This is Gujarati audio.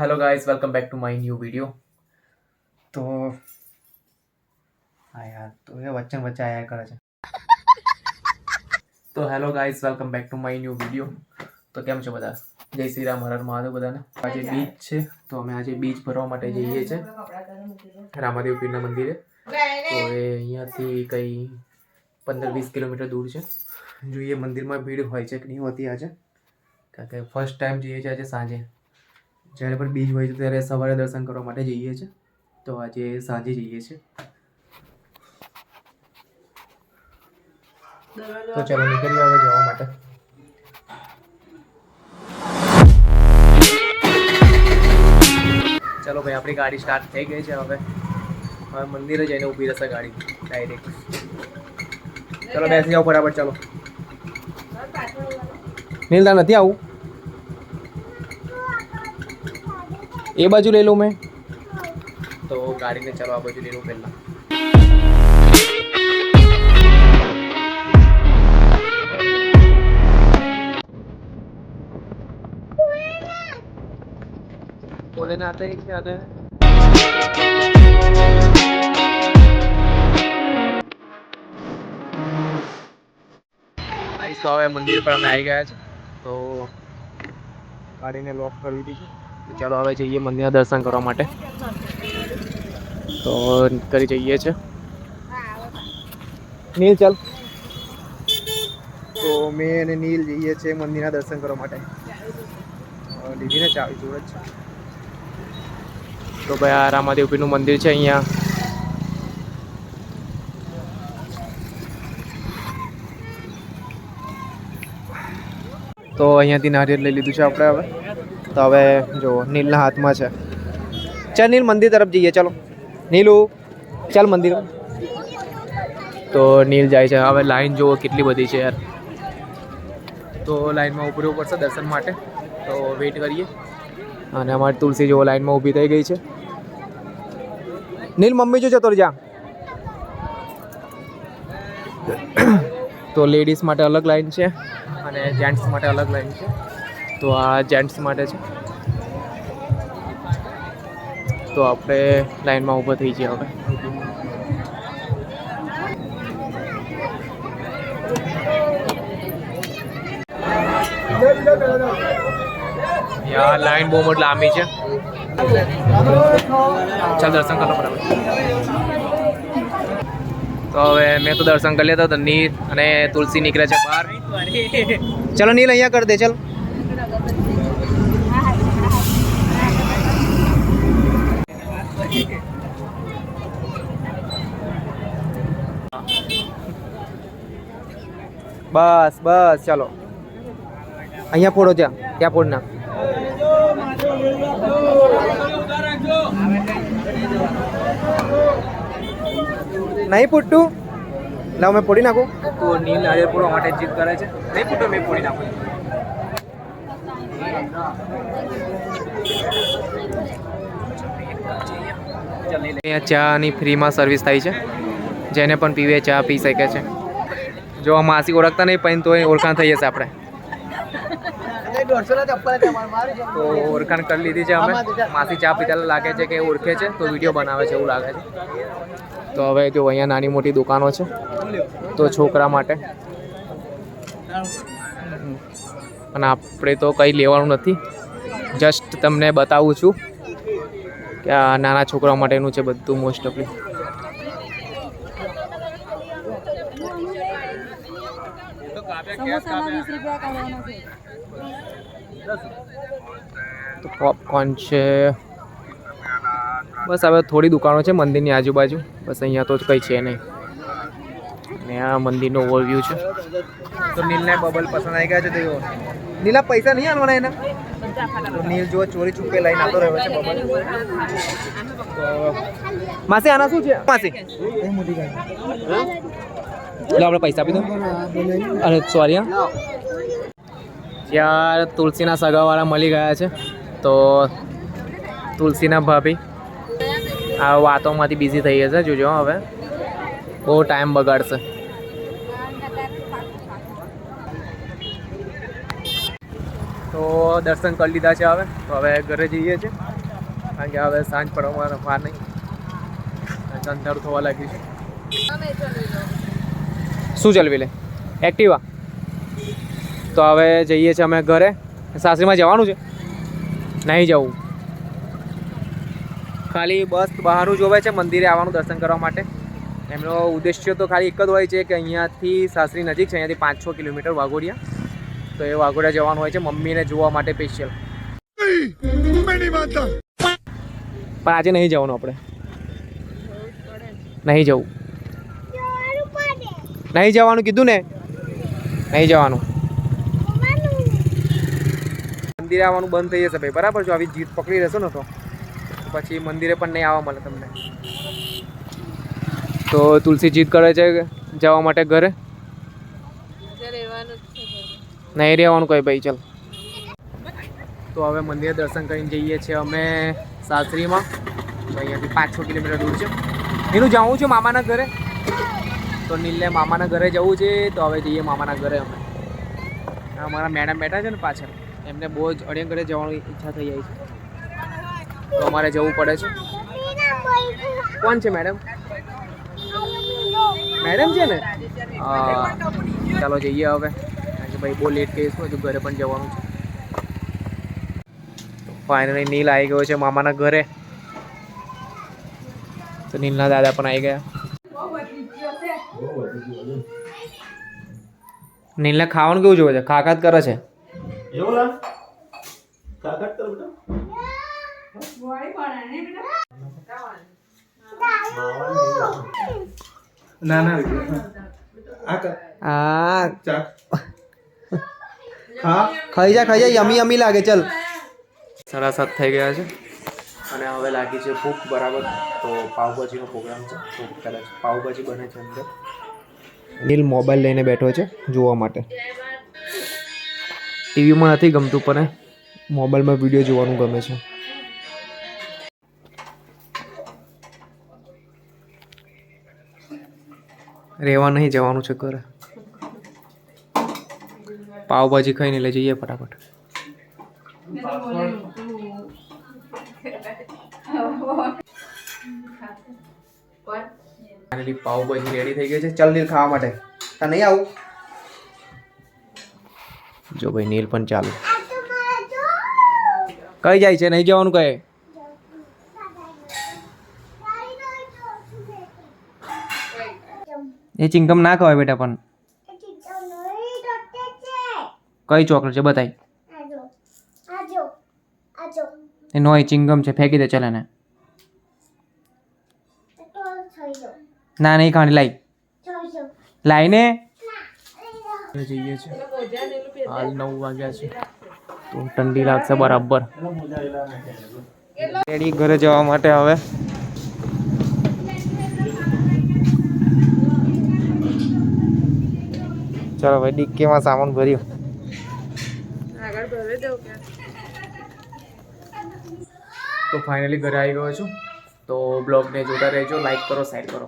Hello guys, welcome back to my new video. तो हाँ यार, तो ये वचन बच्चा आया करे છે। તો hello guys, welcome back to my new video. તો કેમ છો બધા? જય શ્રી રામ, હર હર મહાદેવ બધાને। આજે બીચ છે, તો અમે આજે બીચ ભરવા માટે જઈએ છે રામાદેવ પીરના મંદિરે। તો એ અહીંયાથી કંઈ 15-20 કિલોમીટર દૂર છે। જોઈએ મંદિરમાં ભીડ હોય છે કે નહીં હોતી આજે, કારણ કે ફર્સ્ટ ટાઈમ જઈએ છીએ આજે સાંજે। જ્યારે પણ બીચ હોય છે ત્યારે સવારે દર્શન કરવા માટે જઈએ છીએ, તો આજે સાંજે જઈએ છીએ। તો ચલો નીકળીએ હવે જવા માટે। ચલો ભાઈ, આપણી ગાડી સ્ટાર્ટ થઈ ગઈ છે। હવે મંદિરે જઈને ઊભી રહેશે ગાડી ડાયરેક્ટ। ચલો બેસી જાઓ ફટાફટ, ચલો। નીલતા નથી આવું, એ બાજુ લઈ લઉં મેં, તો ગાડીને ચલો આ બાજુ લઈ લઉં પહેલાં। बोलेना आता है क्या आता है? तो હવે મંદિર પર અમે આવી ગયા છે, તો ગાડીને લોક કરી દીધી છે। ચાલો હવે જઈએ મંદિરના દર્શન કરવા માટે। તો કરી જઈએ છે। નીલ ચાલ। તો મેં અને નીલ જઈએ છીએ મંદિરના દર્શન કરવા માટે। દીદીને ચાવી જોડે જ છે। તો ભાઈ આ રામાદેવ પીરનું મંદિર છે અહીંયા। તો અહીંયાથી નારિયેળ લઈ લીધું છે આપણે હવે। તો હવે જો નીલના હાથમાં છે। ચાલ નીલ, મંદિર તરફ જઈએ, ચાલો નીલુ ચાલ મંદિર। તો નીલ જાય છે। હવે લાઈન જુઓ કેટલી બધી છે યાર, તો લાઈનમાં ઊભું રહેવું પડશે દર્શન માટે। તો વેઇટ કરીએ। અને અમારી તુલસી જેવો લાઈનમાં ઊભી થઈ ગઈ છે। નીલ મમ્મી જો જતો જા। તો લેડીઝ માટે અલગ લાઈન છે અને જેન્ટ્સ માટે અલગ લાઈન છે। તો આ જેન્ટ્સ માટે છે, તો આપણે લાઈનમાં ઊભા થઈ જઈએ હવે। યાર લાઈન બહુ મોટી લાંબી છે। ચાલ દર્શન કરો બરાબર। તો હવે મેં તો દર્શન કરી લેતા, તો નીલ અને તુલસી નીકળે છે બહાર। ચલો નીલ અહીંયા કરી દે, ચાલ। બસ બસ, ચાલો અહીંયા ફોડો, ત્યાં ફોડ ના। નહીં ફૂટતું, લાવ મેં ફોડી નાખું। તો નીલ નારિયેળ ફોડવા માટે જીદ કરે છે। નહીં ફૂટો, મેં ફોડી નાખું। અહીંયા ચાની ફ્રીમાં સર્વિસ થાય છે, જેને પણ પીવે ચા પી શકે છે। જો આ માસી ઓળખતા નહીં પણ તો ઓળખાણ થઈ જશે આપણે। તો ઓળખાણ કરી લીધી છે અમે। માસી ચા પીતા લાગે છે કે ઓળખે છે, તો વિડીયો બનાવે છે એવું લાગે છે। તો હવે જો અહીંયા નાની મોટી દુકાનો છે, તો છોકરા માટે। અને આપણે તો કંઈ લેવાનું નથી, જસ્ટ તમને બતાવું છું કે આ નાના છોકરાઓ માટેનું છે બધું મોસ્ટ ઓફલી। તો પોપકોર્ન છે, બસ હવે થોડી દુકાનો છે મંદિરની આજુબાજુ, બસ અહીંયા તો કંઈ છે નહીં। અને આ મંદિરનો ઓવરવ્યૂ છે। તો નીલને બબલ પસંદ આવી ગયા છે। તો નીલા પૈસા નહીં આલવાના એના, તો નીલ જો ચોરી ચૂપે લઈને આવતો રહ્યો છે બબલ। તો માસી આના શું છે માસી? એટલે આપણે પૈસા આપી દો। અરે સોરી હા, ત્યાં તુલસીના સગાવાળા મળી ગયા છે। તો તુલસીના ભાભી આ વાતોમાંથી બિઝી થઈ જશે, જોજો હવે બહુ ટાઈમ બગાડશે। તો દર્શન કરી લીધા છે હવે, તો હવે ઘરે જઈએ છીએ। કારણ કે હવે સાંજ પડવામાં વાર નહીં, અંધારું થવા લાગ્યું છે. શું ચલવી લે? એક્ટિવા. તો હવે જઈએ છીએ અમે ઘરે. સાસરીમાં જવાનું છે? નહીં જવું, ખાલી બસ બહારનું જોવે છે, મંદિરે આવવાનું દર્શન કરવા માટે. એમનો ઉદ્દેશ્ય તો ખાલી એક જ હોય છે કે અહીંયાથી સાસરી નજીક છે, અહીંયાથી 5-6 કિલોમીટર વાઘોડિયા. તો એ વાઘોડિયા જવાનું હોય છે મમ્મીને જોવા માટે સ્પેશિયલ. પણ આજે નહીં જવાનું, આપણે નહીં જવું, નહીં જવાનું કીધું ને, નહીં જવાનું. મંદિરે આવવાનું બંધ થઈ જશે ભાઈ, બરાબર? જો આવી જીત પકડી રહેશો ને તો પછી મંદિરે પણ નહીં આવવા મળે તમને. તો તુલસી જીદ કરે છે જવા માટે ઘરે. નહીં રહેવાનું કઈ ભાઈ, ચાલ. તો હવે મંદિરે દર્શન કરીને જઈએ છીએ અમે સાસરીમાં. તો અહીંયાથી 5-6 કિલોમીટર દૂર છે. એનું જવું છે મામાના ઘરે, તો નીલને મામાના ઘરે જવું છે. તો હવે જઈએ મામાના ઘરે અમે. અમારા મેડમ બેઠા છે ને પાછળ, એમને બહુ જ અડિયા ઘરે જવાની ઈચ્છા થઈ જાય છે, તો અમારે જવું પડે છે. કોણ છે મેડમ? મેડમ છે ને? હા, ચાલો જઈએ હવે, કારણ કે ભાઈ બહુ લેટ કહીશું, હજુ ઘરે પણ જવાનું છે. ફાઇનલી નીલ આવી ગયો છે મામાના ઘરે. તો નીલના દાદા પણ આવી ગયા. નીલને ખાવાનું કેવું જોવે છે? ખાખાત કરે છે. ના ખાઈ જા યમી યમી લાગે. ચલ 7:30 થઈ ગયા છે અને હવે લાગી છે ભૂખ બરાબર. તો પાવભાજીનો પ્રોગ્રામ છે, તો કદાચ પાવભાજી બને છે અંદર. નીલ મોબાઈલ લઈને બેઠો છે જોવા માટે. ટીવીમાં નથી ગમતું પણ મોબાઈલમાં વિડીયો જોવાનું ગમે છે. રહેવા નહીં જવાનું છે ઘરે. પાવભાજી ખાઈને લઈ જઈએ ફટાફટ. ફાઇનલી પાવભાજી રેડી થઈ ગઈ છે. ચાલ નીલ ખાવા માટે. તા નહીં આવું? જો ભાઈ નીલ પણ ચાલુ. કઈ જાય છે? નહીં જવાનું કહે. એ ચિંગમ ના ખવાય બેટા. પણ કઈ ચોકલેટ છે બતાય? એ નો ચિંગમ છે, ફેંકી દે. ચાલે ને. ના નહીં ખાણી, લાઈ લાઈને જઈએ છે. હાલ 9 વાગ્યા છે, તો ઠંડી લાગશે બરાબર. રેડી ઘરે જવા માટે હવે. ચાલો ભાઈ, ડિક્કીમાં સામાન ભર્યું. તો ફાઇનલી ઘરે આવી ગયો છું. તો બ્લોગને જોતા રહેજો, લાઈક કરો, શેર કરો.